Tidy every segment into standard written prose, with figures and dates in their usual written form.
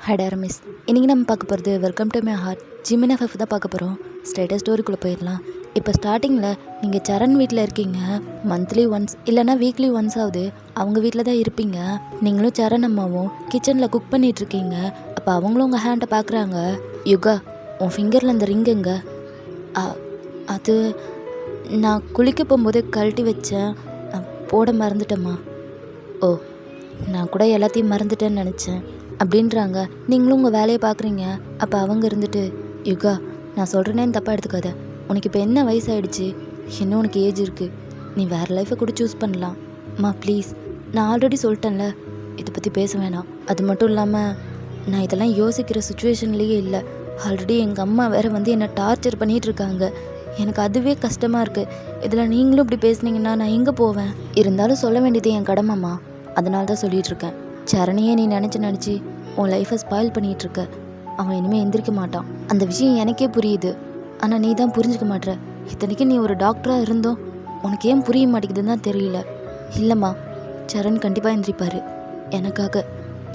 Hi miss. இன்றைக்கி நம்ம பார்க்க போகிறது welcome to my heart Jimin FF தான் பார்க்க போகிறோம். ஸ்ட்ரைட்டாக ஸ்டோரிக்குள்ளே போயிடலாம். இப்போ ஸ்டார்டிங்கில் நீங்கள் சரண் வீட்டில் இருக்கீங்க. மந்த்லி ஒன்ஸ் இல்லைனா வீக்லி ஒன்ஸ் ஆகுது அவங்க வீட்டில் தான் இருப்பீங்க. நீங்களும் சரண் அம்மாவும் கிச்சனில் குக் பண்ணிகிட்ருக்கீங்க. அப்போ அவங்களும் உங்கள் ஹேண்டை பார்க்குறாங்க. யுகா, உன் ஃபிங்கரில் அந்த ரிங் எங்க? அது நான் குளிக்க போகும்போது கழட்டி வச்சேன், போட மறந்துட்டேம்மா. ஓ, நான் கூட எல்லாத்தையும் மறந்துட்டேன்னு நினச்சேன் அப்படின்றாங்க. நீங்களும் உங்கள் வேலையை பார்க்குறீங்க. அப்போ அவங்க இருந்துட்டு, யுகா, நான் சொல்கிறேனேன்னு தப்பாக எடுத்துக்காத. உனக்கு இப்போ என்ன வயசாகிடுச்சு, இன்னும் உனக்கு ஏஜ் இருக்குது, நீ வேறு லைஃப்பை கூட சூஸ் பண்ணலாம். அம்மா ப்ளீஸ், நான் ஆல்ரெடி சொல்லிட்டேன்ல, இதை பற்றி பேச வேணாம். அது மட்டும் இல்லாமல் நான் இதெல்லாம் யோசிக்கிற சுச்சுவேஷன்லேயே இல்லை. ஆல்ரெடி எங்கள் அம்மா வேறு வந்து என்னை டார்ச்சர் பண்ணிகிட்ருக்காங்க. எனக்கு அதுவே கஷ்டமாக இருக்குது. இதில் நீங்களும் இப்படி பேசுனீங்கன்னா நான் எங்கே போவேன்? இருந்தாலும் சொல்ல வேண்டியது என் கடமைம்மா, அதனால தான் சொல்லிகிட்ருக்கேன். சரணையே நீ நினச்சி உன் லைஃப்பை ஸ்பாயில் பண்ணிகிட்ருக்க. அவன் இனிமேல் எந்திரிக்க மாட்டான். அந்த விஷயம் எனக்கே புரியுது, ஆனால் நீ தான் புரிஞ்சுக்க மாட்ற. இத்தனைக்கும் நீ ஒரு டாக்டராக இருந்தோம் உனக்கு ஏன் புரிய மாட்டேங்குதுன்னு தான் தெரியல. இல்லைம்மா, சரண் கண்டிப்பாக எந்திரிப்பார். எனக்காக.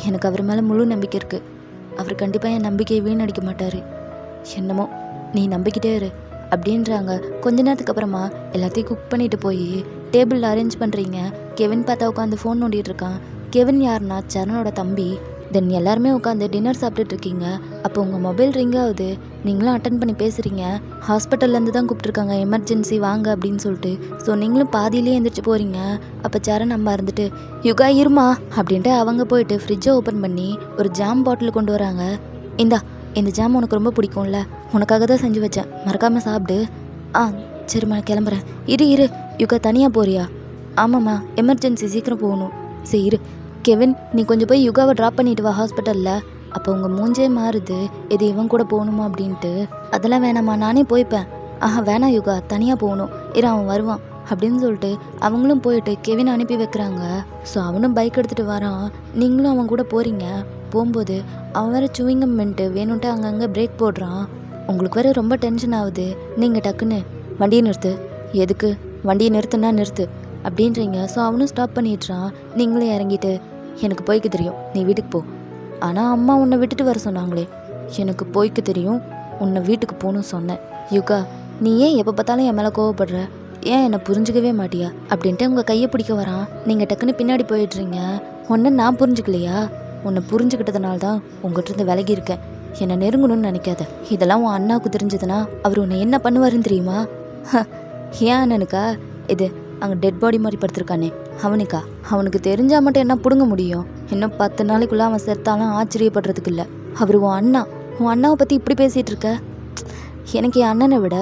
எனக்கு அவர் மேலே முழு நம்பிக்கை இருக்குது. அவர் கண்டிப்பாக என் நம்பிக்கையை வீணடிக்க மாட்டார். என்னமோ நீ நம்பிக்கிட்டே இரு அப்படின்றாங்க. கொஞ்ச நேரத்துக்கு அப்புறமா எல்லாத்தையும் குக் பண்ணிட்டு போய் டேபிளில் அரேஞ்ச் பண்ணுறீங்க. கெவின் பார்த்தா உட்காந்து ஃபோன் நோண்டிகிட்டு இருக்கான். கெவின் யாருன்னா சரணோட தம்பி. தென் எல்லாருமே உட்காந்து டின்னர் சாப்பிட்டுட்டு இருக்கீங்க. அப்போ உங்கள் மொபைல் ரிங் ஆகுது. நீங்களும் அட்டன் பண்ணி பேசுகிறீங்க. ஹாஸ்பிட்டல்லேருந்து தான் கூப்பிட்ருக்காங்க, எமர்ஜென்சி வாங்க அப்படின்னு சொல்லிட்டு. ஸோ நீங்களும் பாதியிலே எழுந்திரிச்சு போகிறீங்க. அப்போ சரண் அம்மா இருந்துட்டு, யுகா இருமா அப்படின்ட்டு அவங்க போயிட்டு ஃப்ரிட்ஜை ஓப்பன் பண்ணி ஒரு ஜாம் பாட்டில் கொண்டு வராங்க. இந்த ஜாம் உனக்கு ரொம்ப பிடிக்கும்ல, உனக்காக தான் செஞ்சு வச்சேன், மறக்காமல் சாப்பிடு. சரிம்மா, கிளம்புறேன். இரு யுகா, தனியாக போறியா? ஆமாம்மா, எமர்ஜென்சி, சீக்கிரம் போகணும். சரி இரு. கெவின், நீ கொஞ்சம் போய் யுகாவை ட்ராப் பண்ணிட்டு வா ஹாஸ்பிட்டலில். அப்போ உங்கள் மூஞ்சே மாறுது, இது இவன் கூட போகணுமா அப்படின்ட்டு. அதெல்லாம் வேணாம்மா, நானே போய்ப்பேன். வேணாம் யுகா, தனியாக போகணும், இரு அவன் வருவான் அப்படின்னு சொல்லிட்டு அவங்களும் போயிட்டு கெவின் அனுப்பி வைக்கிறாங்க. ஸோ அவனும் பைக் எடுத்துகிட்டு வரான். நீங்களும் அவன் கூட போகிறீங்க. போகும்போது அவன் வேறு சூயிங்கம் மென்ட்டு வேணுன்ட்டு அங்கங்கே பிரேக் போடுறான். உங்களுக்கு வேறு ரொம்ப டென்ஷன் ஆகுது. நீங்கள் டக்குன்னு வண்டியை நிறுத்து. எதுக்கு? வண்டியை நிறுத்துனா நிறுத்து அப்படின்றீங்க. ஸோ அவனும் ஸ்டாப் பண்ணிடுறான். நீங்களும் இறங்கிட்டு, எனக்கு போய்க்க தெரியும், நீ வீட்டுக்கு போ. ஆனால் அம்மா உன்னை விட்டுட்டு வர சொன்னாங்களே. எனக்கு போய்க்க தெரியும், உன்னை வீட்டுக்கு போகணும்னு சொன்னேன். யுகா, நீ ஏன் எப்போ பார்த்தாலும் என் மேலே கோவப்படுற? ஏன் என்னை புரிஞ்சிக்கவே மாட்டியா அப்படின்ட்டு உங்கள் கையை பிடிக்க வரான். நீங்கள் டக்குன்னு பின்னாடி போயிடுறீங்க. உன்னை நான் புரிஞ்சுக்கலையா? உன்னை புரிஞ்சுக்கிட்டதுனால தான் உங்கள்கிட்ட இருந்து விலகி இருக்கேன். என்னை நெருங்கணும்னு நினைக்காத. இதெல்லாம் உன் அண்ணாவுக்கு தெரிஞ்சதுன்னா அவர் உன்னை என்ன பண்ணுவாருன்னு தெரியுமா? ஏன் அண்ணனுக்கா? இது அங்கே டெட் பாடி மாதிரி படுத்திருக்கானே அவனுக்கா? அவனுக்கு தெரிஞ்சால் மட்டும் என்ன பிடுங்க முடியும்? இன்னும் 10 நாளைக்குள்ளே அவன் செத்தாலும் ஆச்சரியப்படுறதுக்கு இல்லை. அவர் உன் அண்ணா. உன் அண்ணாவை பற்றி இப்படி பேசிகிட்டு இருக்க? எனக்கு என் அண்ணனை விட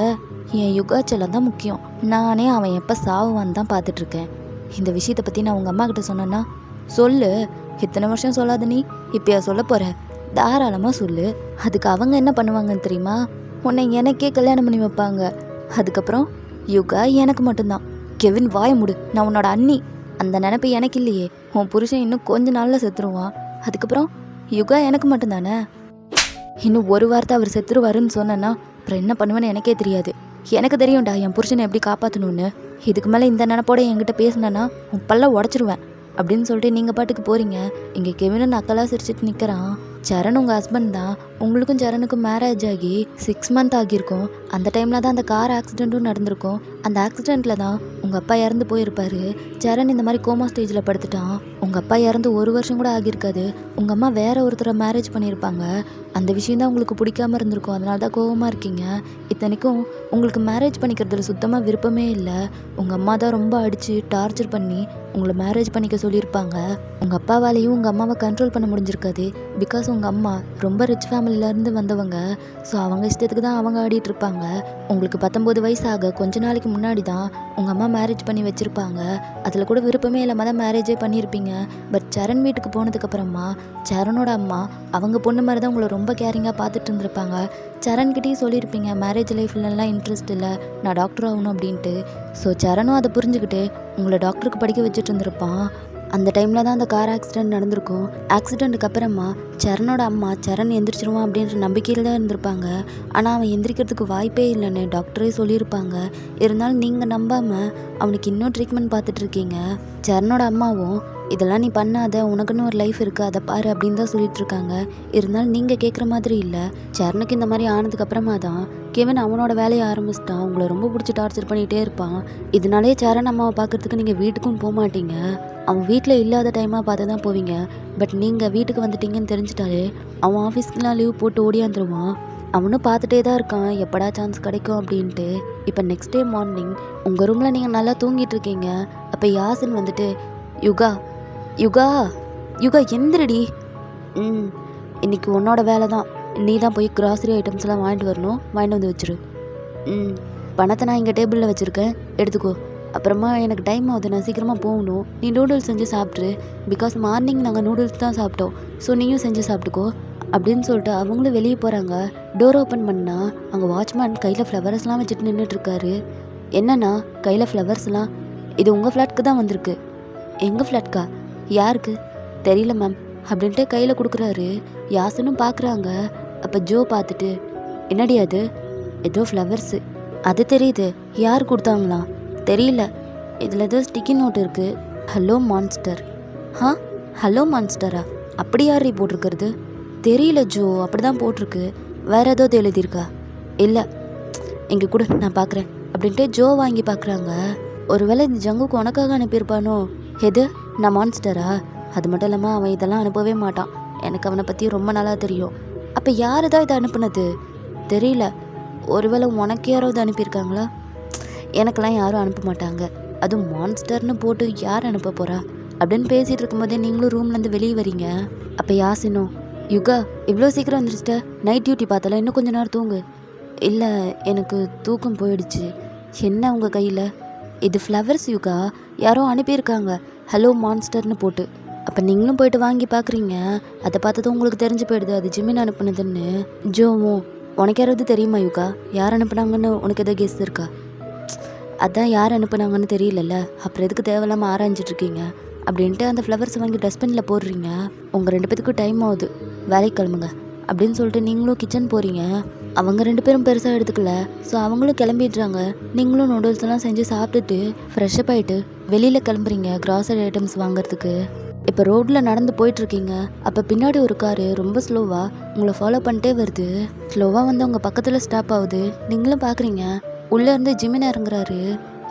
என் யுகாச்சலம் தான் முக்கியம். நானே அவன் எப்போ சாவுவான்னு தான் பார்த்துட்ருக்கேன். இந்த விஷயத்தை பற்றி நான் உங்கள் அம்மா கிட்ட சொன்னேன்னா சொல்லு. இத்தனை வருஷம் சொல்லாத நீ இப்போயா சொல்ல போகிற? தாராளமாக சொல்லு. அதுக்கு அவங்க என்ன பண்ணுவாங்கன்னு தெரியுமா? உன்னை எனக்கே கல்யாணம் பண்ணி வைப்பாங்க. அதுக்கப்புறம் யுகா எனக்கு மட்டும்தான். கெவின், வாய முடு, நான் உன்னோட அண்ணி. அந்த நினைப்பு எனக்கு இல்லையே. உன் புருஷன் இன்னும் கொஞ்ச நாளில் செத்துருவான். அதுக்கப்புறம் யுகா எனக்கு மட்டும்தானே. இன்னும் ஒரு வாரத்தை அவர் செத்துருவாருன்னு சொன்னேன்னா அப்புறம் என்ன பண்ணுவேன்னு எனக்கே தெரியாது. எனக்கு தெரியும்டா என் புருஷனை எப்படி காப்பாற்றணும்னு. இதுக்கு மேலே இந்த நினப்போட என்கிட்ட பேசினேன்னா உன் பல்ல உடச்சிருவேன் அப்படின்னு சொல்லிட்டு நீங்கள் பாட்டுக்கு போகிறீங்க. இங்கே கெவினும் நக்கலாக சிரிச்சிட்டு நிற்கிறான். சரண் உங்கள் ஹஸ்பண்ட் தான். உங்களுக்கும் சரணுக்கும் மேரேஜ் ஆகி 6 மந்த் ஆகியிருக்கும். அந்த டைமில் தான் அந்த கார் ஆக்சிடெண்ட்டும் நடந்திருக்கும். அந்த ஆக்சிடெண்ட்டில் தான் உங்கள் அப்பா இறந்து போயிருப்பார். சரண் இந்த மாதிரி கோமா ஸ்டேஜில் படுத்துட்டான். உங்கள் அப்பா இறந்து 1 வருஷம் கூட ஆகியிருக்காது. உங்கள் அம்மா வேற ஒருத்தரை மேரேஜ் பண்ணியிருப்பாங்க. அந்த விஷயம் தான் உங்களுக்கு பிடிக்காமல் இருந்திருக்கும். அதனால தான் கோவமாக இருக்கீங்க. இத்தனைக்கும் உங்களுக்கு மேரேஜ் பண்ணிக்கிறதுல சுத்தமாக விருப்பமே இல்லை. உங்கள் அம்மா தான் ரொம்ப அடித்து டார்ச்சர் பண்ணி உங்களை மேரேஜ் பண்ணிக்க சொல்லியிருப்பாங்க. உங்கள் அப்பாவாலேயும் உங்கள் அம்மாவை கண்ட்ரோல் பண்ண முடிஞ்சிருக்காது. பிகாஸ் உங்கள் அம்மா ரொம்ப ரிச் ஃபேமிலியிலேருந்து வந்தவங்க. ஸோ அவங்க இஷ்டத்துக்கு தான் அவங்க ஆடிட்டுருப்பாங்க. உங்களுக்கு 19 வயசு ஆக கொஞ்ச நாளைக்கு முன்னாடி தான் உங்கள் அம்மா மேரேஜ் பண்ணி வச்சுருப்பாங்க. அதில் கூட விருப்பமே இல்லாமல் தான் மேரேஜே பண்ணியிருப்பீங்க. பட் சரண் வீட்டுக்கு போனதுக்கப்புறமா சரணோட அம்மா அவங்க பொண்ணு மாதிரி தான் உங்களை ரொம்ப கேரிங்காக பார்த்துட்டு இருந்திருப்பாங்க. சரண்கிட்டையும் சொல்லியிருப்பீங்க, மேரேஜ் லைஃப்லலாம் இன்ட்ரெஸ்ட் இல்லை, நான் டாக்டர் ஆகணும் அப்படின்ட்டு. ஸோ சரணும் அதை புரிஞ்சுக்கிட்டு உங்களை டாக்டருக்கு படிக்க வச்சுட்டு இருந்திருப்பான். அந்த டைமில் தான் அந்த கார் ஆக்சிடெண்ட் நடந்திருக்கும். ஆக்சிடெண்ட்டுக்கு அப்புறமா சரணோட அம்மா சரண் எந்திரிச்சிருவான் அப்படின்ற நம்பிக்கையில் தான் இருந்திருப்பாங்க. ஆனால் அவன் எந்திரிக்கிறதுக்கு வாய்ப்பே இல்லைன்னு டாக்டரே சொல்லியிருப்பாங்க. இருந்தாலும் நீங்கள் நம்பாமல் அவனுக்கு இன்னும் ட்ரீட்மெண்ட் பார்த்துட்ருக்கீங்க. சரணோட அம்மாவும் இதெல்லாம் நீ பண்ணாத, உனக்குன்னு ஒரு லைஃப் இருக்குது, அதை பாரு அப்படின்னு தான் சொல்லிட்டு இருக்காங்க. இருந்தாலும் நீங்கள் கேட்குற மாதிரி இல்லை. சரணுக்கு இந்த மாதிரி ஆனதுக்கப்புறமா தான் கெவின் அவனோட வேலையை ஆரம்பிச்சிட்டான். உங்களை ரொம்ப பிடிச்சி டார்ச்சர் பண்ணிகிட்டே இருப்பான். இதனாலே சரண் அம்மாவை பார்க்குறதுக்கு நீங்கள் வீட்டுக்கும் போக மாட்டீங்க. அவன் வீட்டில் இல்லாத டைமாக பார்த்து தான் போவீங்க. பட் நீங்கள் வீட்டுக்கு வந்துட்டீங்கன்னு தெரிஞ்சிட்டாலே அவன் ஆஃபீஸ்க்குலாம் லீவ் போட்டு ஓடியாந்துருவான். அவனும் பார்த்துட்டே தான் இருக்கான் எப்படா சான்ஸ் கிடைக்கும் அப்படின்ட்டு. இப்போ நெக்ஸ்ட் டே மார்னிங் உங்கள் ரூமில் நீங்கள் நல்லா தூங்கிட்டு இருக்கீங்க. அப்போ யாசின் வந்துட்டு, யுகா யுகா யுகா எந்திரடி. இன்னைக்கு உன்னோட வேலை தான். நீ தான் போய் கிராசரி ஐட்டம்ஸ்லாம் வாங்கிட்டு வரணும். வாங்கிட்டு வந்து வச்சிரு. பணத்தை நான் இங்கே டேபிளில் வச்சுருக்கேன், எடுத்துக்கோ. அப்புறமா எனக்கு டைம் ஆகுது, நான் சீக்கிரமாக போகணும். நீ நூடுல்ஸ் செஞ்சு சாப்பிட்ரு. பிகாஸ் மார்னிங் நாங்கள் நூடுல்ஸ் தான் சாப்பிட்டோம். ஸோ நீயும் செஞ்சு சாப்பிட்டுக்கோ அப்படின்னு சொல்லிட்டு அவங்களும் வெளியே போகிறாங்க. டோர் ஓப்பன் பண்ணால் அங்கே வாட்ச்மேன் கையில் ஃப்ளவர்ஸ்லாம் வச்சுட்டு நின்றுட்டுருக்காரு. என்னன்னா கையில் ஃப்ளவர்ஸ்லாம்? இது உங்கள் ஃப்ளாட்க்கு தான் வந்திருக்கு. எங்கள் ஃப்ளாட்க்கா? யாருக்கு? தெரியல மேம் அப்படின்ட்டு கையில் கொடுக்குறாரு. யாசனும் பார்க்குறாங்க. அப்போ ஜோ பார்த்துட்டு, என்னடி அது? ஏதோ ஃப்ளவர்ஸு. அது தெரியுது, யார் கொடுத்தாங்களா தெரியல. இதில் ஏதோ ஸ்டிக்கி நோட் இருக்குது. Hello monster. ஹலோ மான்ஸ்டரா? அப்படி யார் போட்டிருக்கிறது? தெரியல ஜோ, அப்படி தான் போட்டிருக்கு. வேறு ஏதாவது எழுதியிருக்கா? இல்லை, இங்கே கூட நான் பார்க்குறேன் அப்படின்ட்டு ஜோ வாங்கி பார்க்குறாங்க. ஒருவேளை இந்த ஜங்குக்கு உனக்காக அனுப்பியிருப்பானோ? எது, நான் மான்ஸ்டரா? அது மட்டும் இல்லாமல் அவன் இதெல்லாம் அனுப்பவே மாட்டான். எனக்கு அவனை பற்றி ரொம்ப நல்லா தெரியும். அப்போ யார் தான் இதை அனுப்புனது? தெரியல. ஒருவேளை உனக்கு யாராவது அனுப்பியிருக்காங்களா? எனக்கெல்லாம் யாரும் அனுப்ப மாட்டாங்க. அதுவும் மான்ஸ்டர்னு போட்டு யார் அனுப்ப போகிறா அப்படின்னு பேசிகிட்டு இருக்கும்போதே நீங்களும் ரூம்லேருந்து வெளியே வரீங்க. அப்போ யாசினோ, யுகா இவ்வளோ சீக்கிரம் வந்துருச்சிட்ட? நைட் டியூட்டி பார்த்தல, இன்னும் கொஞ்சம் நேரம் தூங்கு. இல்லை, எனக்கு தூக்கம் போயிடுச்சு. என்ன உங்கள் கையில்? இது ஃப்ளவர்ஸ் யுகா, யாரோ அனுப்பியிருக்காங்க ஹலோ மான்ஸ்டர்னு போட்டு. அப்போ நீங்களும் போயிட்டு வாங்கி பார்க்குறீங்க. அதை பார்த்தது உங்களுக்கு தெரிஞ்சு போயிடுது அது ஜிமின் அனுப்புனதுன்னு. ஜோவும், உனக்கு யாராவது தெரியுமா யுகா? யார் அனுப்புனாங்கன்னு உனக்கு எதாவது கெஸ் இருக்கா? அதான் யார் அனுப்புனாங்கன்னு தெரியலல்ல, அப்புறம் எதுக்கு தேவையில்லாமல் ஆராய்ஞ்சிட்ருக்கீங்க அப்படின்ட்டு அந்த ஃப்ளவர்ஸ் வாங்கி டஸ்ட்பினில் போடுறீங்க. உங்கள் 2 பேத்துக்கும் டைம் ஆகுது, வேலைக்கு கிளம்புங்க அப்படின்னு சொல்லிட்டு நீங்களும் கிச்சன் போகிறீங்க. அவங்க 2 பேரும் பெருசாக எடுத்துக்கல. ஸோ அவங்களும் கிளம்பிடுறாங்க. நீங்களும் நூடுல்ஸ்லாம் செஞ்சு சாப்பிட்டுட்டு ஃப்ரெஷ்அப் ஆகிட்டு வெளியில் கிளம்புறீங்க கிராசரி ஐட்டம்ஸ் வாங்குறதுக்கு. இப்போ ரோட்டில் நடந்து போயிட்டுருக்கீங்க. அப்போ பின்னாடி ஒரு காரு ரொம்ப ஸ்லோவாக உங்களை ஃபாலோ பண்ணிட்டே வருது. ஸ்லோவாக வந்து உங்கள் பக்கத்தில் ஸ்டாப் ஆகுது. நீங்களும் பார்க்குறீங்க. உள்ளே இருந்து ஜிமின் இறங்குறாரு.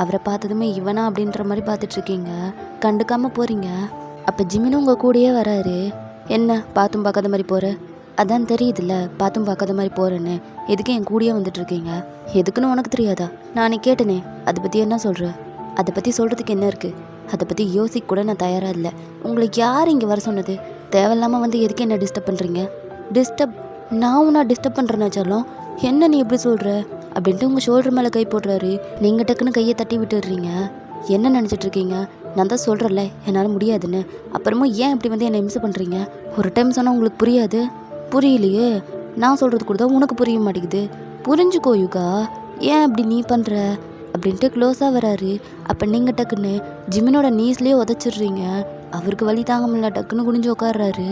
அவரை பார்த்ததுமே இவனா அப்படின்ற மாதிரி பார்த்துட்ருக்கீங்க. கண்டுக்காமல் போகிறீங்க. அப்போ ஜிமினும் உங்கள் கூடயே வராரு. என்ன பார்த்தும் பார்க்காத மாதிரி போகிற? அதான் தெரியுதுல்ல பார்த்தும் பார்க்காத மாதிரி போகிறேன்னு. எதுக்கு என் கூடயே வந்துட்டுருக்கீங்க? எதுக்குன்னு உனக்கு தெரியாதா? நானே கேட்டனே, அதை பற்றி என்ன சொல்கிற? அதை பற்றி சொல்கிறதுக்கு என்ன இருக்குது? அதை பற்றி யோசிக்க கூட நான் தயாராக இல்லை. உங்களுக்கு யார் இங்கே வர சொன்னது? தேவையில்லாமல் வந்து எதுக்கு என்ன டிஸ்டர்ப் பண்ணுறீங்க? டிஸ்டர்ப்? நான் உன்னை டிஸ்டர்ப் பண்ணுறேன்னு வச்சாலும் என்ன நீ எப்படி சொல்கிற அப்படின்ட்டு உங்கள் ஷோல்டர் மேலே கை போடுறாரு. நீங்கள் டக்குன்னு கையை தட்டி விட்டுடுறீங்க. என்ன நினச்சிட்ருக்கீங்க? நான் தான் சொல்கிறேன்ல என்னால் முடியாதுன்னு. அப்புறமா ஏன் இப்படி வந்து என்னை இம்சை பண்ணுறீங்க? ஒரு டைம் சொன்னால் உங்களுக்கு புரியாது? புரியலையே. நான் சொல்கிறது கூட தான் உனக்கு புரிய மாட்டேங்குது. புரிஞ்சுக்கோ யுகா, ஏன் அப்படி நீ பண்ணுற அப்படின்ட்டு க்ளோஸாக வராரு. அப்போ நீங்கள் டக்குன்னு ஜிமினோட நீஸ்லேயே உதச்சிடுறீங்க. அவருக்கு வலி தாங்க முடியல, டக்குன்னு குனிஞ்சு உட்காடுறாரு.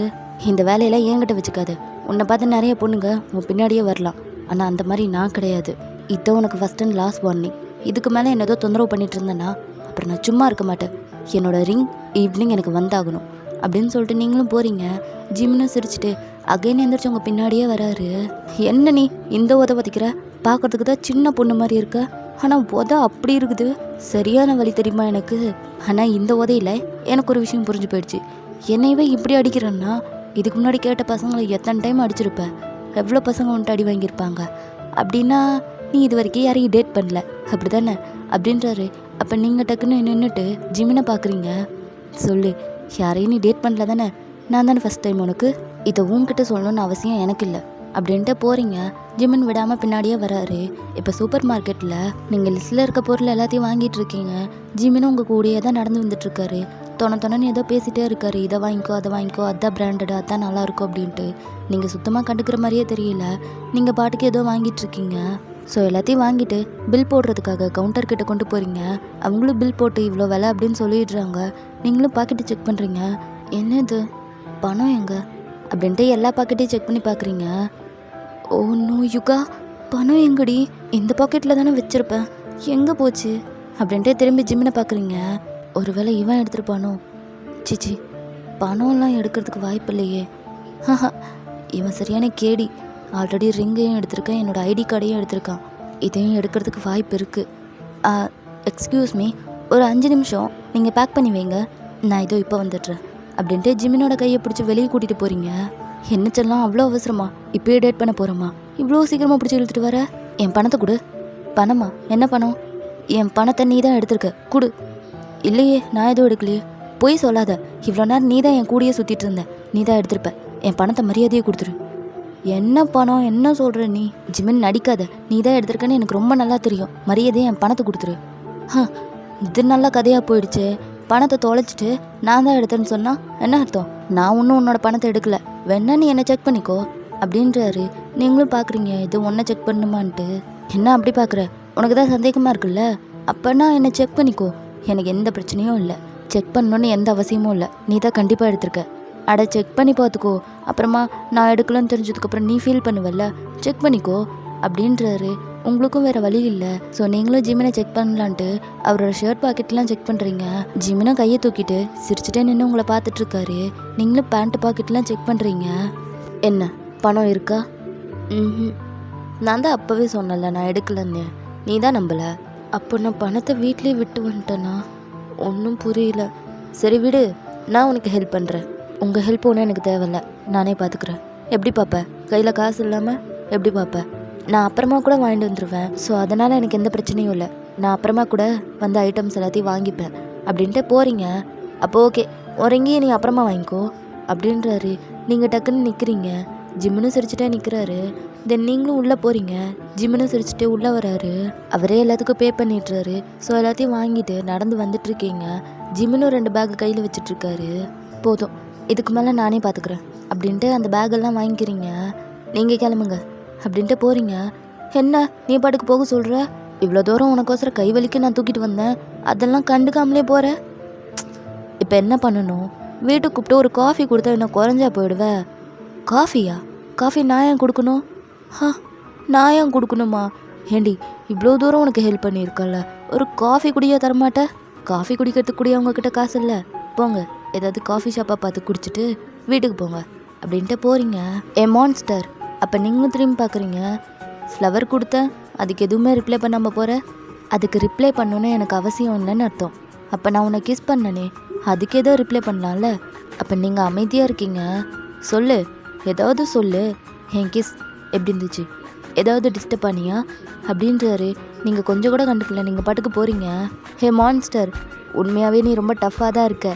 இந்த வேலையெல்லாம் என்கிட்ட வச்சுக்காது. உன்னை பார்த்து நிறைய பொண்ணுங்க உன் பின்னாடியே வரலாம், ஆனால் அந்த மாதிரி நான் கிடையாது. இதோ உனக்கு ஃபஸ்ட் அண்ட் லாஸ்ட் வார்னிங். இதுக்கு மேலே என்ன ஏதோ தொந்தரவு பண்ணிட்டு இருந்தேன்னா அப்புறம் நான் சும்மா இருக்க மாட்டேன். என்னோட ரிங் ஈவினிங் எனக்கு வந்தாகணும் அப்படின்னு சொல்லிட்டு நீங்களும் போகிறீங்க. ஜிம்னு சிரிச்சுட்டு அகைன் எந்திரிச்சு உங்கள் பின்னாடியே வராரு. என்ன நீ இந்த உதவதிக்கிற? பார்க்கறதுக்கு தான் சின்ன பொண்ணு மாதிரி இருக்க, ஆனால் அப்படி இருக்குது. சரியான வழி தெரியுமா எனக்கு? ஆனால் இந்த உதையில் எனக்கு ஒரு விஷயம் புரிஞ்சு போயிடுச்சு. என்னையவே இப்படி அடிக்கிறேன்னா இதுக்கு முன்னாடி கேட்ட பசங்களை எத்தனை டைம் அடிச்சிருப்ப? எவ்வளோ பசங்க வந்துட்டு அடி வாங்கியிருப்பாங்க? அப்படின்னா நீ இது வரைக்கும் யாரையும் டேட் பண்ணல அப்படி தானே அப்படின்றாரு. அப்போ நீங்கள் டக்குன்னு நின்றுட்டு ஜிமினை பார்க்குறீங்க. சொல்லு, யாரையும் நீ டேட் பண்ணல தானே? நான் தானே ஃபஸ்ட் டைம் உனக்கு? இதை உன்கிட்ட சொல்லணும்னு அவசியம் எனக்கு இல்லை அப்படின்ட்டு போகிறீங்க. ஜிமின் விடாமல் பின்னாடியே வராரு. இப்போ சூப்பர் மார்க்கெட்டில் நீங்கள் லிஸ்ட்டில் இருக்க பொருள் எல்லாத்தையும் வாங்கிட்டு இருக்கீங்க. ஜிமினும் உங்கள் கூடயே தான் நடந்து வந்துட்டுருக்காரு. தொணன்னு ஏதோ பேசிகிட்டே இருக்காரு. இதை வாங்கிக்கோ அதை வாங்கிக்கோ, அதான் பிராண்டடு, அதான் நல்லாயிருக்கும் அப்படின்ட்டு. நீங்கள் சுத்தமாக கண்டுக்கிற மாதிரியே தெரியல. நீங்கள் பாட்டுக்கு ஏதோ வாங்கிட்டுருக்கீங்க. ஸோ எல்லாத்தையும் வாங்கிட்டு பில் போடுறதுக்காக கவுண்டர்கிட்ட கொண்டு போகிறீங்க. அவங்களும் பில் போட்டு இவ்வளோ விலை அப்படின்னு சொல்லிடுறாங்க. நீங்களும் பாக்கெட்டு செக் பண்ணுறீங்க. என்னது பணம் எங்கே அப்படின்ட்டு எல்லா பாக்கெட்டையும் செக் பண்ணி பார்க்குறீங்க. ஓ நோ யுகா, பணம் எங்கடி? இந்த பாக்கெட்டில் தானே வச்சுருப்பேன், எங்கே போச்சு அப்படின்ட்டு திரும்பி ஜிம்மினை பார்க்குறீங்க. ஒருவேளை இவன் எடுத்துருப்பானோ? சிச்சி, பணம்லாம் எடுக்கிறதுக்கு வாய்ப்பு இல்லையே. ஹஹா, இவன் சரியான கேடி. ஆல்ரெடி ரிங்கையும் எடுத்திருக்கேன், என்னோடய ஐடி கார்டையும் எடுத்திருக்கான். இதையும் எடுக்கிறதுக்கு வாய்ப்பு இருக்குது. எக்ஸ்கியூஸ் மீ, ஒரு 5 நிமிஷம் நீங்கள் பேக் பண்ணி வைங்க, நான் இதோ இப்போ வந்துடுறேன் அப்படின்ட்டு ஜிமினோட கையை பிடிச்சி வெளியே கூட்டிகிட்டு போகிறீங்க. என்ன செல்லம், அவ்வளோ அவசரமா? இப்போயே டேட் பண்ண போகிறோமா? இவ்வளோ சீக்கிரமாக பிடிச்சி இழுத்துட்டு வர? என் பணத்தை கொடு. பணமா? என்ன பணம்? என் பணத்தை நீ தான் எடுத்திருக்க, கொடு. இல்லையே, நான் எதுவும் எடுக்கலையே. பொய் சொல்லாத. இவ்வளோ நேரம் நீ தான் என் கூடயே சுற்றிட்டு இருந்த, நீ தான் எடுத்திருப்ப. என் பணத்தை மரியாதையே கொடுத்துரு. என்ன பணம், என்ன சொல்கிற நீ? ஜிமின் நடிக்காத, நீ தான் எடுத்திருக்கன்னு எனக்கு ரொம்ப நல்லா தெரியும். மரியாதையே என் பணத்தை கொடுத்துரு. இது நல்ல கதையாக போயிடுச்சு. பணத்தை தொலைச்சிட்டு நான் தான் எடுத்தேன்னு சொன்னால் என்ன அர்த்தம்? நான் ஒன்றும் உன்னோட பணத்தை எடுக்கலை, வேணா நீ என்னை செக் பண்ணிக்கோ அப்படின்றாரு. நீங்களும் பார்க்குறீங்க இது ஒன்றை செக் பண்ணணுமான்ட்டு. என்ன அப்படி பார்க்குற? உனக்கு தான் சந்தேகமாக இருக்குல்ல? அப்போனா என்னை செக் பண்ணிக்கோ, எனக்கு எந்த பிரச்சனையும் இல்லை. செக் பண்ணணுன்னு எந்த அவசியமும் இல்லை, நீ தான் கண்டிப்பாக எடுத்திருக்க. அட செக் பண்ணி பார்த்துக்கோ, அப்புறமா நான் எடுக்கலன்னு தெரிஞ்சதுக்கப்புறம் நீ ஃபீல் பண்ணுவல்ல, செக் பண்ணிக்கோ அப்படின்றாரு. உங்களுக்கும் வேறு வழி இல்லை. ஸோ நீங்களும் ஜிமினை செக் பண்ணலான்ட்டு அவரோட ஷர்ட் பாக்கெட்லாம் செக் பண்ணுறீங்க. ஜிமினை கையை தூக்கிட்டு சிரிச்சுட்டே நின்று உங்களை பார்த்துட்ருக்காரு. நீங்களும் பேண்ட் பாக்கெட்லாம் செக் பண்ணுறீங்க. என்ன பணம் இருக்கா? நான் தான் அப்போவே சொன்னல நான் எடுக்கலன்னு, நீ தான் நம்பலை. அப்போ நான் பணத்தை வீட்லேயே விட்டு வந்துட்டேன்னா? ஒன்றும் புரியல. சரி விடு, நான் உனக்கு ஹெல்ப் பண்ணுறேன். உங்கள் ஹெல்ப் ஒன்றும் எனக்கு தேவையில்ல, நானே பார்த்துக்குறேன். எப்படி பார்ப்ப? கையில் காசு இல்லாமல் எப்படி பார்ப்ப? நான் அப்புறமா கூட வாங்கிட்டு வந்துடுவேன். ஸோ அதனால் எனக்கு எந்த பிரச்சனையும் இல்லை. நான் அப்புறமா கூட வந்த ஐட்டம்ஸ் எல்லாத்தையும் வாங்கிப்பேன் அப்படின்ட்டு போகிறீங்க. அப்போ ஓகே, உறங்கியே நீ அப்புறமா வாங்கிக்கோ அப்படின்றாரு. நீங்கள் டக்குன்னு நிற்கிறீங்க. ஜிம்முன்னு சிரிச்சுட்டே நிற்கிறாரு. தென் நீங்களும் உள்ளே போகிறீங்க. ஜிம்முன்னு சிரிச்சுட்டே உள்ளே வராரு. அவரே எல்லாத்துக்கும் பே பண்ணிட்டுறாரு. ஸோ எல்லாத்தையும் வாங்கிட்டு நடந்து வந்துட்டுருக்கீங்க. ஜிம்முன்னு 2 பேக் கையில் வச்சிட்ருக்காரு. போதும், இதுக்கு மேலே நானே பார்த்துக்குறேன் அப்படின்ட்டு அந்த பேக்கெல்லாம் வாங்கிக்கிறீங்க. நீங்கள் கிளம்புங்க அப்படின்ட்டு போகிறீங்க. என்ன நீ பாட்டுக்கு போக சொல்கிற? இவ்வளோ தூரம் உனக்கோசரம் கை வலிக்கு நான் தூக்கிட்டு வந்தேன், அதெல்லாம் கண்டுக்காமலே போகிற. இப்போ என்ன பண்ணணும்? வீட்டுக்கு கூப்பிட்டு ஒரு காஃபி கொடுத்தா என்ன குறைஞ்சா போயிடுவேன்? காஃபியா? காஃபி நான் ஏன் கொடுக்கணும்? நான் ஏன் கொடுக்கணுமா? ஏண்டி, இவ்வளோ தூரம் உனக்கு ஹெல்ப் பண்ணியிருக்கல, ஒரு காஃபி குடியா தரமாட்டேன்? காஃபி குடிக்கிறதுக்கு கூட உங்ககிட்ட காசு இல்லை. போங்க, ஏதாவது காஃபி ஷாப்பாக பார்த்து குடிச்சிட்டு வீட்டுக்கு போங்க அப்படின்ட்டு போகிறீங்க. மான்ஸ்டர், அப்போ நீங்களும் திரும்பி பார்க்குறீங்க. ஃப்ளவர் கொடுத்தேன், அதுக்கு எதுவுமே ரிப்ளை பண்ணாமல் போகிற. அதுக்கு ரிப்ளை பண்ணணுன்னு எனக்கு அவசியம் இல்லைன்னு அர்த்தம். அப்போ நான் உன்னை கிஸ் பண்ணனே, அதுக்கு ஏதோ ரிப்ளை பண்ணலாம்ல. அப்போ நீங்கள் அமைதியாக இருக்கீங்க. சொல்லு, ஏதாவது சொல்லு. என் கிஸ் எப்படி இருந்துச்சு? ஏதாவது டிஸ்டர்ப் பண்ணியா அப்படின்றாரு. நீங்கள் கொஞ்சம் கூட கண்டுக்கல, நீங்கள் பாட்டுக்கு போகிறீங்க. மான்ஸ்டர், உண்மையாகவே நீ ரொம்ப டஃப்பாக தான் இருக்க.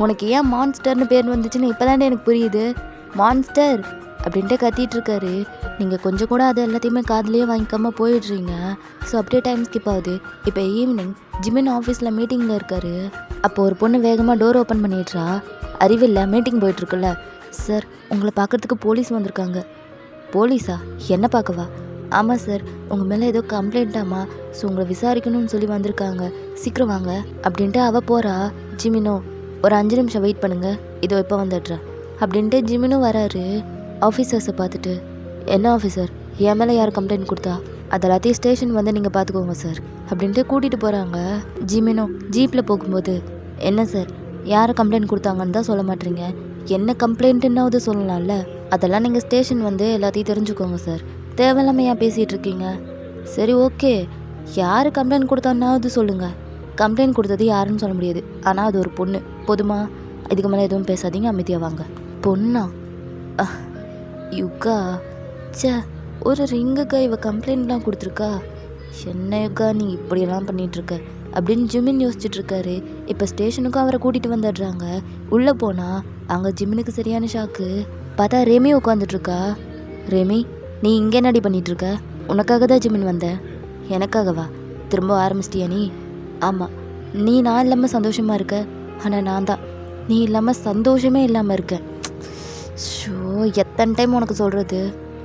உனக்கு ஏன் மான்ஸ்டர்னு பேர் வந்துச்சுன்னு இப்போ தானே எனக்கு புரியுது. மான்ஸ்டர் அப்படின்ட்டு கத்திகிட்ருக்காரு. நீங்கள் கொஞ்சம் கூட அது எல்லாத்தையுமே காதுலேயே வாங்கிக்காமல் போயிடுறீங்க. ஸோ அப்படியே டைம் ஸ்கிப் ஆகுது. இப்போ ஈவினிங் ஜிமின் ஆஃபீஸில் மீட்டிங்கில் இருக்காரு. அப்போ ஒரு பொண்ணு வேகமாக டோர் ஓப்பன் பண்ணிடுறா. அறிவில்லை, மீட்டிங் போயிட்டுருக்குல்ல. சார், உங்களை பார்க்குறதுக்கு போலீஸ் வந்திருக்காங்க. போலீஸா? என்ன பார்க்கவா? ஆமாம் சார், உங்கள் மேலே ஏதோ கம்ப்ளைண்ட்டாமா, ஸோ உங்களை விசாரிக்கணும்னு சொல்லி வந்திருக்காங்க, சீக்கிரம் வாங்க அப்படின்ட்டு அவள் போகிறா. ஜிமினோ, ஒரு 5 நிமிஷம் வெயிட் பண்ணுங்கள், இதோ இப்போ வந்துடுறேன் அப்படின்ட்டு ஜிமினும் வராரு. ஆஃபீஸர்ஸை பார்த்துட்டு, என்ன ஆஃபீஸர், என் மேலே யார் கம்ப்ளைண்ட் கொடுத்தா? அது எல்லாத்தையும் ஸ்டேஷன் வந்து நீங்கள் பார்த்துக்கோங்க சார் அப்படின்ட்டு கூட்டிகிட்டு போகிறாங்க. ஜிமினோ ஜீப்பில் போகும்போது, என்ன சார், யாரை கம்ப்ளைண்ட் கொடுத்தாங்கன்னு தான் சொல்ல மாட்டீங்க, என்ன கம்ப்ளைண்ட்டுன்னாவது சொல்லலாம்ல. அதெல்லாம் நீங்கள் ஸ்டேஷன் வந்து எல்லாத்தையும் தெரிஞ்சுக்கோங்க சார், தேவையில்லாமல் ஏன் பேசிகிட்டு இருக்கீங்க? சரி ஓகே, யார் கம்ப்ளைண்ட் கொடுத்தான்னாவது சொல்லுங்கள். கம்ப்ளைண்ட் கொடுத்தது யாருன்னு சொல்ல முடியாது, ஆனால் அது ஒரு பொண்ணு, போதுமா? இதுக்கு மேலே எதுவும் பேசாதீங்க, அமைதியாக வாங்க. பொண்ணா? யுகா, சே, ஒரு ரிங்குக்கா இவ கம்ப்ளைண்ட்லாம் கொடுத்துருக்கா. என்ன யுகா நீ இப்படியெல்லாம் பண்ணிகிட்ருக்க அப்படின்னு ஜிமின் யோசிச்சுட்ருக்காரு. இப்போ ஸ்டேஷனுக்கும் அவரை கூட்டிகிட்டு வந்துடுறாங்க. உள்ளே போனால் அங்கே ஜிமினுக்கு சரியான ஷாக்கு. பார்த்தா ரெமி உட்காந்துட்ருக்கா. ரெமி, நீ இங்கே என்னடி பண்ணிகிட்ருக்க? உனக்காக தான் ஜிமின் வந்தேன். எனக்காகவா? திரும்ப ஆரம்பிச்சிட்டியா நீ? ஆமாம், நீ நான் இல்லாமல் சந்தோஷமாக இருக்க, ஆனால் நான் தான் நீ இல்லாமல் சந்தோஷமே இல்லாமல் இருக்கேன். ஷோ, எத்தனை டைம் உனக்கு சொல்கிறது,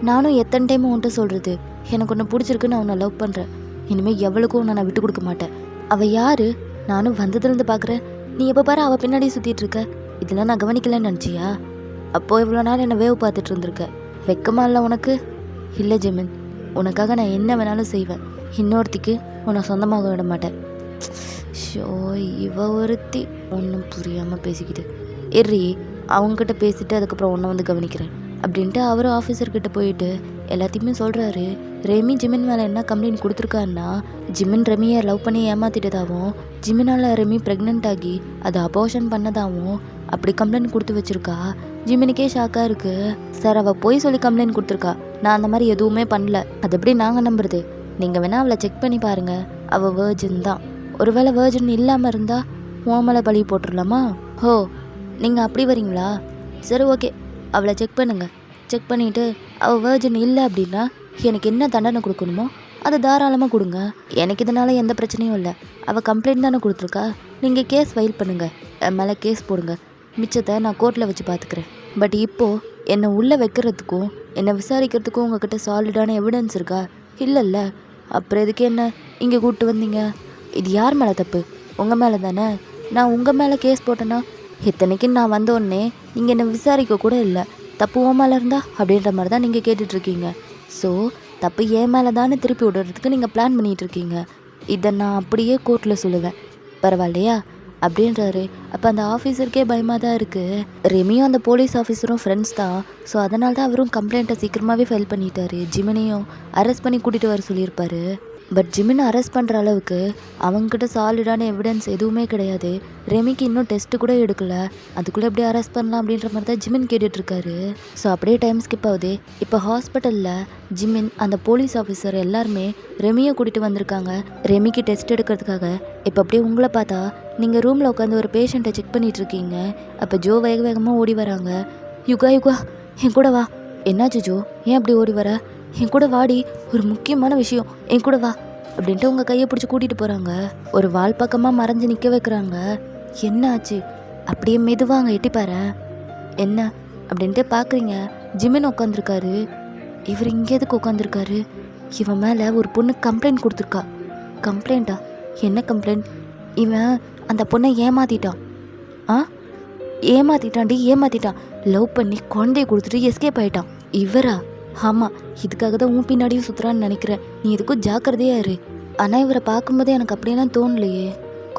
நானும் எத்தனை டைம் உன்கிட்ட சொல்கிறது, எனக்கு ஒன்று பிடிச்சிருக்கு, நான் உன்னை லவ் பண்ணுறேன், இனிமேல் எவ்வளோக்கும் உன்னை நான் விட்டு கொடுக்க மாட்டேன். அவள் யார்? நானும் வந்ததுலேருந்து பார்க்குறேன், நீ எப்போ பாரு அவள் பின்னாடி சுற்றிட்டுருக்க. இதெல்லாம் நான் கவனிக்கலன்னு நினச்சியா? அப்போது இவ்வளோ நாள் என்னை வேவு பார்த்துட்டு இருந்திருக்க, வெக்கமா இல்லை உனக்கு? இல்லை ஜிமின், உனக்காக நான் என்ன வேணாலும் செய்வேன், இன்னொருத்திக்கு உன்னை சொந்தமாக விட மாட்டேன். ஷோ, இவ ஒருத்தி ஒன்றும் புரியாமல் பேசிக்கிட்டு. எர்ரி அவங்கக்கிட்ட பேசிட்டு அதுக்கப்புறம் ஒன்றை வந்து கவனிக்கிறேன் அப்படின்ட்டு அவரும் ஆஃபீஸர்கிட்ட போயிட்டு எல்லாத்தையுமே சொல்கிறாரு. ரெமி ஜிமின் மேலே என்ன கம்ப்ளைண்ட் கொடுத்துருக்காருன்னா, ஜிமின் ரெமியை லவ் பண்ணி ஏமாற்றிட்டதாகவும், ஜிமினால் ரெமி ப்ரெக்னென்ட் ஆகி அதை அபார்ஷன் பண்ணதாகவும் அப்படி கம்ப்ளைண்ட் கொடுத்து வச்சுருக்கா. ஜிமினுக்கே ஷாக்காக இருக்குது. சார் அவள் போய் சொல்லி கம்ப்ளைண்ட் கொடுத்துருக்கா, நான் அந்த மாதிரி எதுவுமே பண்ணல. அது எப்படி நாங்கள் நம்புறது? நீங்கள் வேணால் அவளை செக் பண்ணி பாருங்கள், அவள் வேர்ஜின் தான். ஒருவேளை வேர்ஜின் இல்லாமல் இருந்தால் ஓமலை பழி போட்டுடலாமா? ஹோ, நீங்கள் அப்படி வரீங்களா? சரி ஓகே, அவளை செக் பண்ணுங்கள். செக் பண்ணிவிட்டு அவள் வேர்ஜின் இல்லை அப்படின்னா எனக்கு என்ன தண்டனை கொடுக்கணுமோ அதை தாராளமாக கொடுங்க. எனக்கு இதனால் எந்த பிரச்சனையும் இல்லை. அவள் கம்ப்ளைண்ட் தானே கொடுத்துருக்கா. நீங்கள் கேஸ் ஃபைல் பண்ணுங்கள், என் மேலே கேஸ் போடுங்க. மிச்சத்தை நான் கோர்ட்டில் வச்சு பார்த்துக்கிறேன். பட் இப்போது என்னை உள்ளே வைக்கிறதுக்கும் என்னை விசாரிக்கிறதுக்கும் உங்ககிட்ட சாலிடான எவிடன்ஸ் இருக்கா? இல்லைல்ல, அப்புறம் எதுக்கு என்ன இங்கே கூப்பிட்டு வந்தீங்க? இது யார் மேலே தப்பு? உங்கள் மேலே தானே. நான் உங்கள் மேலே கேஸ் போட்டேன்னா இத்தனைக்கு நான் வந்தோடனே நீங்கள் என்னை விசாரிக்க கூட இல்லை. தப்பு உன் மேலே இருந்தா அப்படின்ற மாதிரி தான் நீங்கள் கேட்டுட்ருக்கீங்க. ஸோ தப்பு என் மேலே தானே திருப்பி விடுறதுக்கு நீங்கள் பிளான் பண்ணிகிட்ருக்கீங்க. இதை நான் அப்படியே கோர்ட்டில் சொல்லுவேன், பரவாயில்லையா அப்படின்றாரு. அப்போ அந்த ஆஃபீஸருக்கே பயமாக தான் இருக்குது. ரெமியும் அந்த போலீஸ் ஆஃபீஸரும் ஃப்ரெண்ட்ஸ் தான். ஸோ அதனால தான் அவரும் கம்ப்ளைண்ட்டை சீக்கிரமாகவே ஃபைல் பண்ணிட்டாரு. ஜிமினையும் அரெஸ்ட் பண்ணி கூட்டிகிட்டு வர சொல்லியிருப்பாரு. பட் ஜிமினை அரெஸ்ட் பண்ணுற அளவுக்கு அவங்கக்கிட்ட சாலிடான எவிடன்ஸ் எதுவுமே கிடையாது. ரெமிக்கு இன்னும் டெஸ்ட்டு கூட எடுக்கலை. அதுக்குள்ளே எப்படி அரெஸ்ட் பண்ணலாம் அப்படின்ற மாதிரி தான் ஜிமின் கேட்டுட்ருக்காரு. ஸோ அப்படியே டைம் ஸ்கிப் ஆகுது. இப்போ ஹாஸ்பிட்டலில் ஜிமின், அந்த போலீஸ் ஆஃபீஸர் எல்லாருமே ரெமியை கூட்டிகிட்டு வந்திருக்காங்க ரெமிக்கு டெஸ்ட் எடுக்கிறதுக்காக. இப்போ அப்படியே உங்களை பார்த்தா நீங்கள் ரூமில் உட்காந்து ஒரு பேஷண்ட்டை செக் பண்ணிகிட்ருக்கீங்க. அப்போ ஜோ வேக வேகமாக ஓடி வராங்க. யுகா யுகா என் கூட வா. என்னாச்சு ஜோ, ஏன் அப்படி ஓடி வர? என் கூட வாடி, ஒரு முக்கியமான விஷயம், என் கூட வா அப்படின்ட்டு உங்கள் கையை பிடிச்சி கூட்டிகிட்டு போகிறாங்க. ஒரு வால் பக்கமாக மறைஞ்சு நிற்க வைக்கிறாங்க. என்ன ஆச்சு? அப்படியே மெதுவாங்க எட்டி பாரு. என்ன அப்படின்ட்டு பார்க்குறீங்க. ஜிமின் உட்காந்துருக்காரு. இவர் இங்கே எதுக்கு உட்காந்துருக்காரு? இவன் மேலே ஒரு பொண்ணு கம்ப்ளைண்ட் கொடுத்துருக்கா. கம்ப்ளைண்ட்டா? என்ன கம்ப்ளைண்ட்? இவன் அந்த பொண்ணை ஏமாற்றிட்டான். ஏமாற்றிட்டான். லவ் பண்ணி குழந்தைய கொடுத்துட்டு எஸ்கேப் ஆகிட்டான். இவரா? ஆமாம், இதுக்காக தான் உன் பின்னாடியும் சுற்றுறான்னு நினைக்கிறேன். நீ எதுக்கும் ஜாக்கிரதையாக இரு. ஆனால் இவரை பார்க்கும்போதே எனக்கு அப்படியெல்லாம் தோணலையே.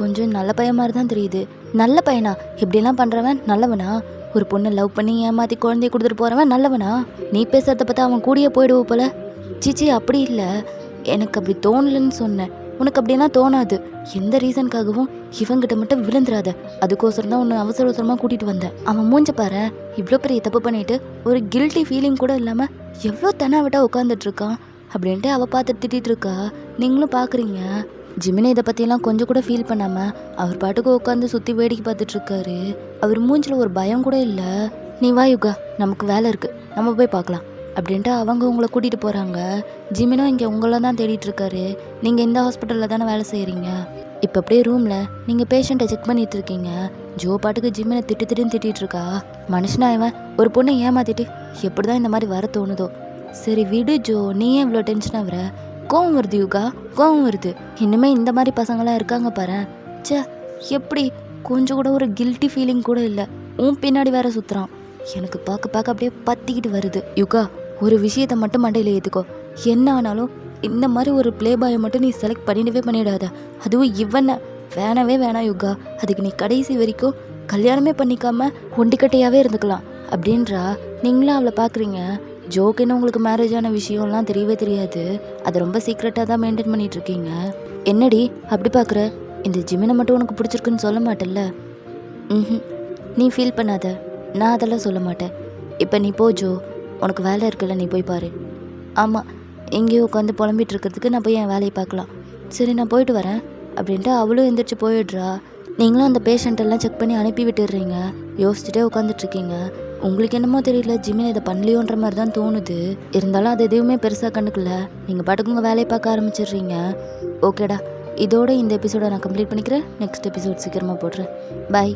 கொஞ்சம் நல்ல பையன் மாதிரி தான் தெரியுது. நல்ல பையனா? இப்படியெல்லாம் பண்ணுறவன் நல்லவனா? ஒரு பொண்ணை லவ் பண்ணி ஏமாற்றி குழந்தைய கொடுத்துட்டு போகிறவன் நல்லவனா? நீ பேசுறத பார்த்தா அவன் கூடியே போயிடுவ போல. சீச்சி, அப்படி இல்லை, எனக்கு அப்படி தோணலன்னு சொன்னேன். உனக்கு அப்படியெல்லாம் தோணாது. எந்த ரீசனுக்காகவும் இவங்கிட்ட மட்டும் விழுந்துடாத. அதுக்கோசரம் தான் உன்னை அவசர அவசரமாக கூட்டிகிட்டு வந்தேன். அவன் மூஞ்ச பாரு, இவ்வளோ பெரிய தப்பு பண்ணிவிட்டு ஒரு கில்ட்டி ஃபீலிங் கூட இல்லாமல் எவ்வளோ தெனாவிட்டா உட்காந்துட்ருக்கான் அப்படின்ட்டு அவள் பார்த்து திட்டிகிட்டு இருக்கா. நீங்களும் பார்க்குறீங்க. ஜிமினை இதை பற்றியெல்லாம் கொஞ்சம் கூட ஃபீல் பண்ணாமல் அவர் பாட்டுக்கு உட்காந்து சுற்றி வேடிக்கை பார்த்துட்ருக்காரு. அவர் மூஞ்சில் ஒரு பயம் கூட இல்லை. நீ வா யுகா, நமக்கு வேலை இருக்குது, நம்ம போய் பார்க்கலாம் அப்படின்ட்டு அவங்க உங்களை கூட்டிகிட்டு போகிறாங்க. ஜிமினும் இங்கே உங்களை தான் தேடிட்டுருக்காரு. நீங்கள் இந்த ஹாஸ்பிட்டலில் தானே வேலை செய்கிறீங்க. இப்போ அப்படியே ரூமில் நீங்கள் பேஷண்ட்டை செக் பண்ணிகிட்டு இருக்கீங்க. ஜோ பாட்டுக்கு ஜிமினை திட்டிகிட்டு இருக்கா. மனுஷனா இவன் ஒரு பொண்ணை ஏமாற்றிட்டு எப்படி தான் இந்த மாதிரி வர தோணுதோ. சரி விடு ஜோ, நீ ஏன் இவ்வளோ டென்ஷன் ஆகுற? கோவம் வருது யுகா, கோவம் வருது. இனிமேல் இந்த மாதிரி பசங்களாம் இருக்காங்க பாரு. சே, எப்படி கொஞ்சம் கூட ஒரு கில்ட்டி ஃபீலிங் கூட இல்லை. உன் பின்னாடி வேற சுற்றுறான். எனக்கு பார்க்க அப்படியே பற்றிக்கிட்டு வருது. யுகா, ஒரு விஷயத்தை மட்டும் மண்டையில் ஏற்றுக்கோ. என்ன ஆனாலும் இந்த மாதிரி ஒரு ப்ளே பாயை மட்டும் நீ செலக்ட் பண்ணிடாத. அதுவும் இவனை வேணவே வேணாம் யுகா. அதுக்கு நீ கடைசி வரைக்கும் கல்யாணமே பண்ணிக்காமல் ஒண்டிக்கட்டையாகவே இருந்துக்கலாம் அப்படின்றா. நீங்களும் அவளை பார்க்குறீங்க. ஜோக்குன்னு உங்களுக்கு மேரேஜ் ஆன விஷயம்லாம் தெரியவே தெரியாது. அதை ரொம்ப சீக்ரெட்டாக தான் மெயின்டைன் பண்ணிகிட்ருக்கீங்க. என்னடி அப்படி பார்க்குற? இந்த ஜிமினை மட்டும் உனக்கு பிடிச்சிருக்குன்னு சொல்ல மாட்டேல்ல? நீ ஃபீல் பண்ணாத, நான் அதெல்லாம் சொல்ல மாட்டேன். இப்போ நீ போ ஜோ, உனக்கு வேலை இருக்குல்ல, நீ போய் பாரு. ஆமாம், எங்கேயோ உட்காந்து புலம்பிகிட்டு இருக்கிறதுக்கு நான் போய் என் வேலையை பார்க்கலாம். சரி, நான் போயிட்டு வரேன் அப்படின்ட்டு அவளும் எந்திரிச்சு போயிடுறா. நீங்களும் அந்த பேஷண்ட்டெல்லாம் செக் பண்ணி அனுப்பி விட்டுடுறீங்க. யோசிச்சுட்டே உட்காந்துட்ருக்கீங்க. உங்களுக்கு என்னமோ தெரியல, ஜிமின் இதை பண்ணலையோன்ற மாதிரி தான் தோணுது. இருந்தாலும் அது எதுவுமே பெருசாக கண்டுக்கல. நீங்கள் பாட்டுக்கு உங்கள் வேலையை பார்க்க ஆரம்பிச்சிடுறீங்க. ஓகேடா, இதோட இந்த எபிசோடை நான் கம்ப்ளீட் பண்ணிக்கிறேன். நெக்ஸ்ட் எபிசோட் சீக்கிரமாக போடுறேன். பாய்.